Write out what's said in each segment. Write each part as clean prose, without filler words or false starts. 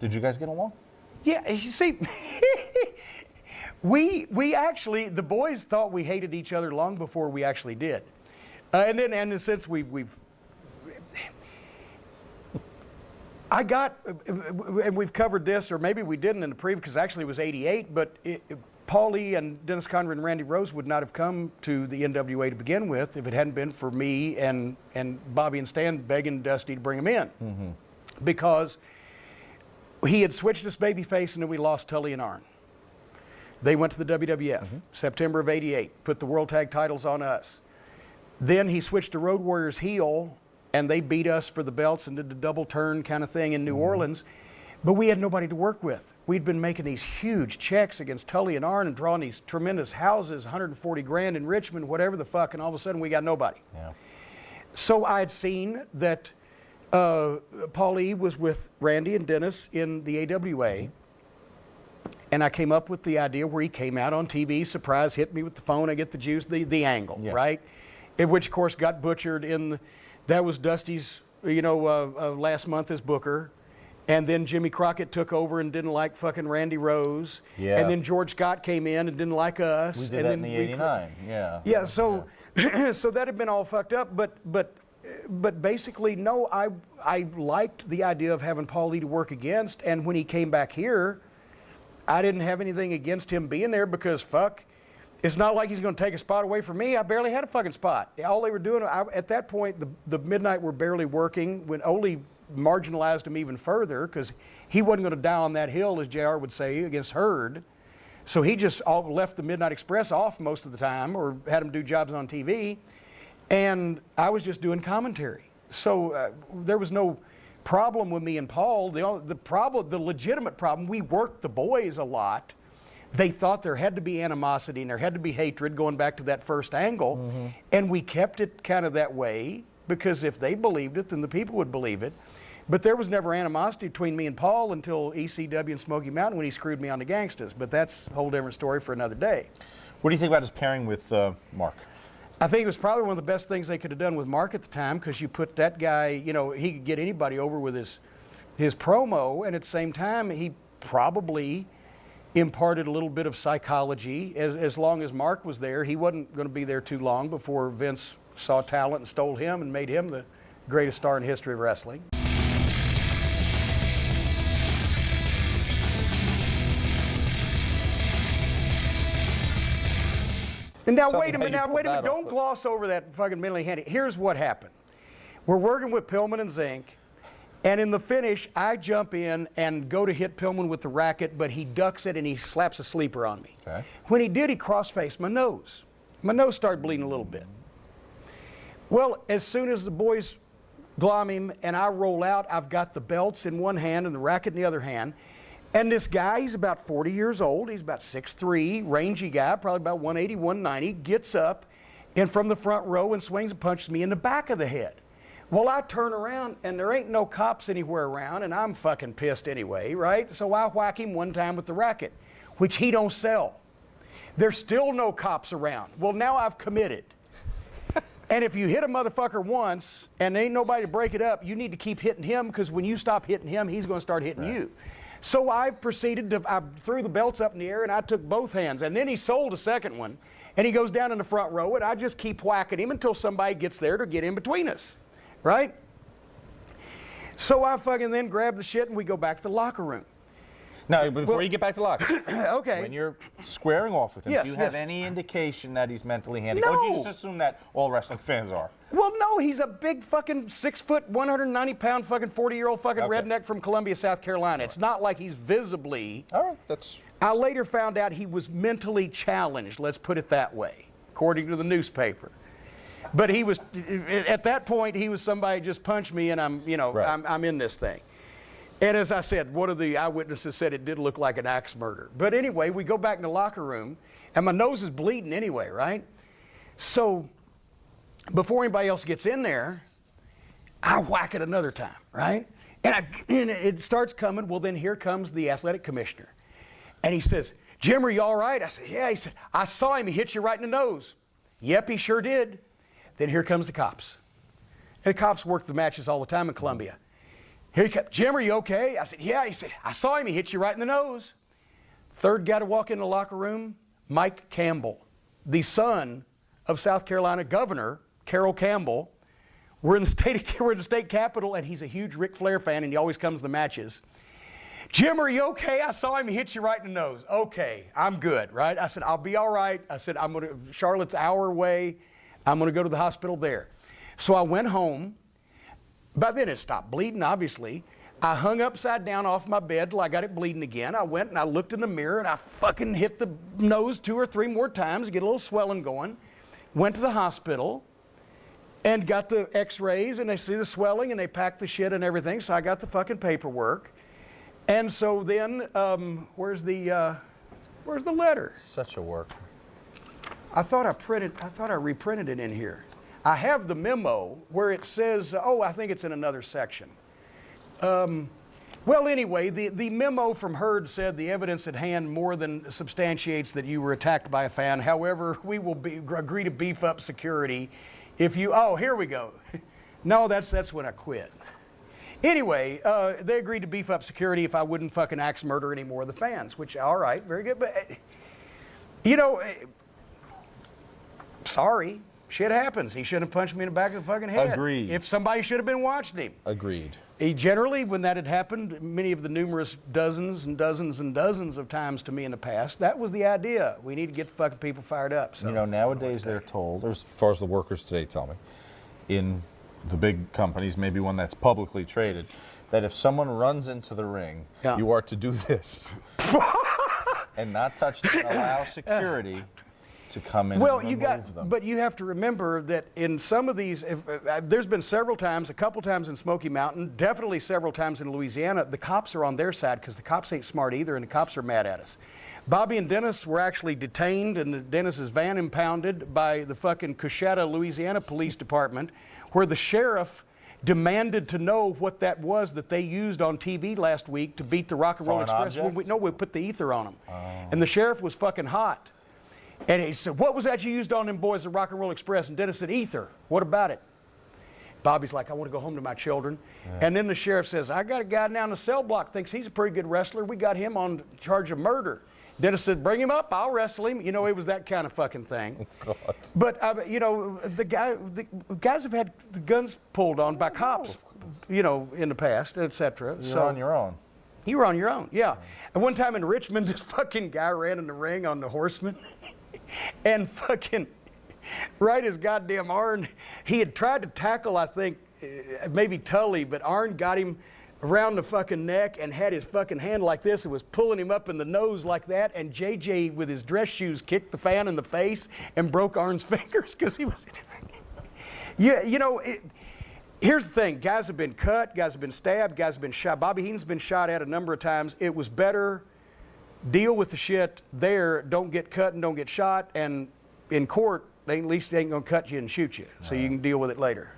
Did you guys get along? Yeah, you see, we actually, the boys thought we hated each other long before we actually did. And since and we've covered this, or maybe we didn't in the preview, because actually it was 88, but Paulie and Dennis Conrad and Randy Rose would not have come to the NWA to begin with if it hadn't been for me and Bobby and Stan begging Dusty to bring him in. Mm-hmm. Because he had switched us babyface, and then we lost Tully and Arn. They went to the WWF, September of 88, put the World Tag titles on us. Then he switched to Road Warriors heel, and they beat us for the belts and did the double turn kind of thing in New Orleans. But we had nobody to work with. We'd been making these huge checks against Tully and Arn and drawing these tremendous houses, 140 grand in Richmond, whatever the fuck, and all of a sudden we got nobody. Yeah. So I'd seen that Paulie was with Randy and Dennis in the AWA, and I came up with the idea where he came out on TV, surprise, hit me with the phone, I get the juice, the angle, right? Which, of course, got butchered that was Dusty's, last month as Booker. And then Jimmy Crockett took over and didn't like fucking Randy Rose. Yeah. And then George Scott came in and didn't like us. We did that in the 89, yeah. Yeah, so so that had been all fucked up, but basically, no, I liked the idea of having Paulie to work against, and when he came back here, I didn't have anything against him being there because, fuck, it's not like he's going to take a spot away from me. I barely had a fucking spot. All they were doing, at that point, the Midnight were barely working when Ole marginalized him even further because he wasn't going to die on that hill, as JR would say, against Herd. So he just left the Midnight Express off most of the time or had him do jobs on TV. And I was just doing commentary. So there was no problem with me and Paul. The legitimate problem, we worked the boys a lot. They thought there had to be animosity and there had to be hatred going back to that first angle. And we kept it kind of that way because if they believed it, then the people would believe it. But there was never animosity between me and Paul until ECW and Smoky Mountain when he screwed me on the Gangstas. But that's a whole different story for another day. What do you think about his pairing with Mark? I think it was probably one of the best things they could have done with Mark at the time because you put that guy, he could get anybody over with his promo, and at the same time, he probably imparted a little bit of psychology. As long as Mark was there, he wasn't going to be there too long before Vince saw talent and stole him and made him the greatest star in the history of wrestling. And now, wait a minute, don't gloss over that fucking mentally handy. Here's what happened. We're working with Pillman and Zink, and in the finish, I jump in and go to hit Pillman with the racket, but he ducks it and he slaps a sleeper on me. Okay. When he did, he cross-faced my nose. My nose started bleeding a little bit. Well, as soon as the boys glom him and I roll out, I've got the belts in one hand and the racket in the other hand. And this guy, he's about 40 years old. He's about 6'3", rangy guy, probably about 180, 190, gets up and from the front row and swings and punches me in the back of the head. Well, I turn around and there ain't no cops anywhere around and I'm fucking pissed anyway, right? So I whack him one time with the racket, which he don't sell. There's still no cops around. Well, now I've committed. And if you hit a motherfucker once and ain't nobody to break it up, you need to keep hitting him because when you stop hitting him, he's going to start hitting you. So I proceeded to, I threw the belts up in the air and I took both hands. And then he sold a second one and he goes down in the front row and I just keep whacking him until somebody gets there to get in between us, right? So I fucking then grab the shit and we go back to the locker room. Now, before you get back to locker, okay. When you're squaring off with him, do you have any indication that he's mentally handicapped? No. Or do you just assume that all wrestling fans are? Well, no, he's a big fucking 6 foot, 190 pound fucking 40-year-old fucking redneck from Columbia, South Carolina. It's not like he's visibly. All right, that's. I later found out he was mentally challenged, let's put it that way, according to the newspaper. But he was, at that point, he was somebody just punched me and I'm, I'm in this thing. And as I said, one of the eyewitnesses said it did look like an axe murder. But anyway, we go back in the locker room, and my nose is bleeding anyway, right? So before anybody else gets in there, I whack it another time, right? And it starts coming. Well, then here comes the athletic commissioner. And he says, "Jim, are you all right?" I said, "Yeah." He said, "I saw him. He hit you right in the nose." "Yep, he sure did." Then here comes the cops. And the cops work the matches all the time in Columbia. Here he comes. Jim, are you okay? I said, yeah. He said, I saw him. He hit you right in the nose. Third guy to walk in the locker room, Mike Campbell, the son of South Carolina Governor Carroll Campbell. We're in the state capitol, and he's a huge Ric Flair fan, and he always comes to the matches. Jim, are you okay? I saw him. He hit you right in the nose. Okay, I'm good, right? I said, I'll be all right. I said, Charlotte's an hour away. I'm going to go to the hospital there. So I went home. By then it stopped bleeding, obviously. I hung upside down off my bed till I got it bleeding again. I went and I looked in the mirror and I fucking hit the nose 2 or 3 more times to get a little swelling going. Went to the hospital and got the x-rays, and they see the swelling and they packed the shit and everything. So I got the fucking paperwork. And so then, where's the letter? Such a work. I thought I reprinted it in here. I have the memo where it says, I think it's in another section. Well, anyway, the memo from Hurd said the evidence at hand more than substantiates that you were attacked by a fan. However, we will agree to beef up security if you, here we go. No, that's when I quit. Anyway, they agreed to beef up security if I wouldn't fucking axe murder any more of the fans, which, all right, very good. But, sorry. Shit happens. He shouldn't have punched me in the back of the fucking head. Agreed. If somebody should have been watching him. Agreed. He generally, when that had happened, many of the numerous dozens and dozens and dozens of times to me in the past, that was the idea. We need to get the fucking people fired up. So, nowadays they're told, as far as the workers today tell me, in the big companies, maybe one that's publicly traded, that if someone runs into the ring, you are to do this. And not touch them and allow security to come in and remove them. But you have to remember that in some of these, there's been several times, a couple times in Smoky Mountain, definitely several times in Louisiana, the cops are on their side because the cops ain't smart either, and the cops are mad at us. Bobby and Dennis were actually detained and Dennis's van impounded by the fucking Coshada, Louisiana Police Department, where the sheriff demanded to know what that was that they used on TV last week to beat the Rock and Roll Express. We put the ether on them. And the sheriff was fucking hot. And he said, what was that you used on them boys at Rock and Roll Express? And Dennis said, ether. What about it? Bobby's like, I want to go home to my children. Yeah. And then the sheriff says, I got a guy down the cell block, thinks he's a pretty good wrestler. We got him on charge of murder. Dennis said, bring him up, I'll wrestle him. It was that kind of fucking thing. God. But, the guys have had the guns pulled on by cops, in the past, etc. You're on your own. You were on your own, yeah. And one time in Richmond, this fucking guy ran in the ring on the Horseman. And fucking right as goddamn Arn, he had tried to tackle, I think, maybe Tully, but Arn got him around the fucking neck and had his fucking hand like this and was pulling him up in the nose like that. And JJ, with his dress shoes, kicked the fan in the face and broke Arn's fingers because he was. Here's the thing. Guys have been cut, guys have been stabbed, guys have been shot. Bobby Heenan's been shot at a number of times. It was better deal with the shit there, don't get cut and don't get shot, and in court, at least they ain't gonna cut you and shoot you, so you can deal with it later.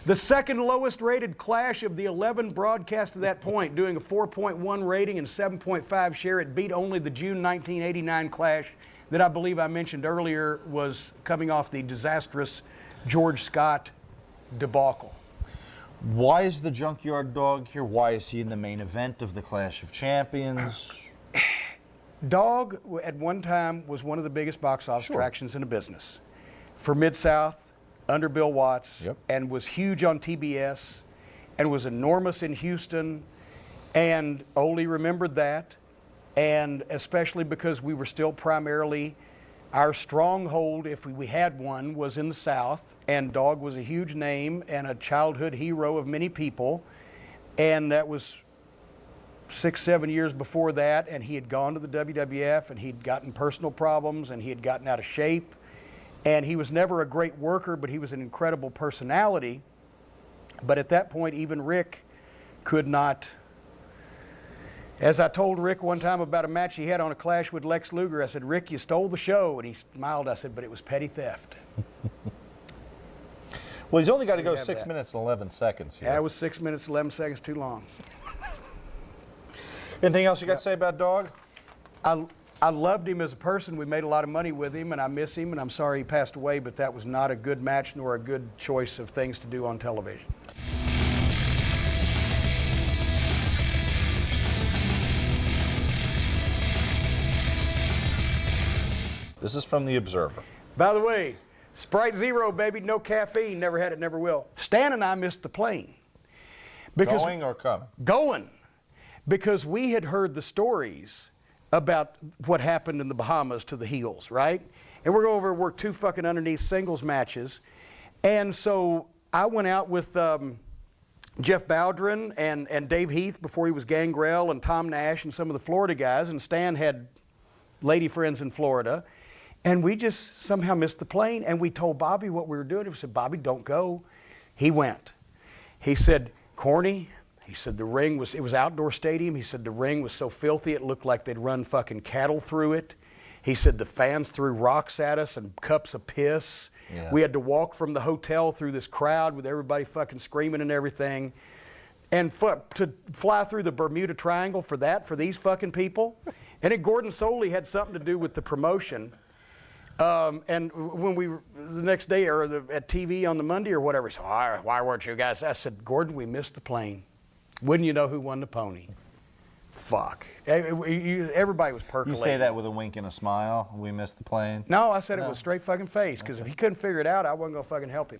The second lowest rated Clash of the 11 broadcast to that point, doing a 4.1 rating and 7.5 share. It beat only the June 1989 Clash that I believe I mentioned earlier was coming off the disastrous George Scott debacle. Why is the Junkyard Dog here? Why is he in the main event of the Clash of Champions? Dog, at one time, was one of the biggest box office attractions in the business. For Mid-South, under Bill Watts, and was huge on TBS, and was enormous in Houston, and Ole remembered that, and especially because we were still primarily, our stronghold, if we had one, was in the South, and Dog was a huge name and a childhood hero of many people, and that was 6-7 years before that, and he had gone to the WWF, and he'd gotten personal problems, and he had gotten out of shape, and he was never a great worker, but he was an incredible personality. But at that point, even Rick could not. As I told Rick one time about a match he had on a Clash with Lex Luger, I said, Rick, you stole the show. And he smiled. I said, but it was petty theft. Well, he's only got to go 6 minutes and 11 seconds here. That was 6 minutes, 11 seconds too long. Anything else you got to say about Dog? I loved him as a person. We made a lot of money with him, and I miss him, and I'm sorry he passed away, but that was not a good match nor a good choice of things to do on television. This is from The Observer. By the way, Sprite Zero, baby, no caffeine. Never had it, never will. Stan and I missed the plane. Going or coming? Going. Because we had heard the stories about what happened in the Bahamas to the Heels, right? And we're going over and work 2 fucking underneath singles matches. And so I went out with Jeff Bowdren and Dave Heath before he was Gangrel, and Tom Nash and some of the Florida guys, and Stan had lady friends in Florida. And we just somehow missed the plane, and we told Bobby what we were doing. We said, Bobby, don't go. He went. He said, Corny, he said the ring was, it was outdoor stadium. He said the ring was so filthy it looked like they'd run fucking cattle through it. He said the fans threw rocks at us and cups of piss. Yeah. We had to walk from the hotel through this crowd with everybody fucking screaming and everything. And to fly through the Bermuda Triangle for these fucking people. And then Gordon Soley had something to do with the promotion. And when we, the next day, or at TV on the Monday or whatever, he said, why weren't you guys? I said, Gordon, we missed the plane. Wouldn't you know who won the pony? Fuck. Everybody was percolating. You say that with a wink and a smile? We missed the plane? No, I said it with a straight fucking face, because if he couldn't figure it out, I wasn't going to fucking help him.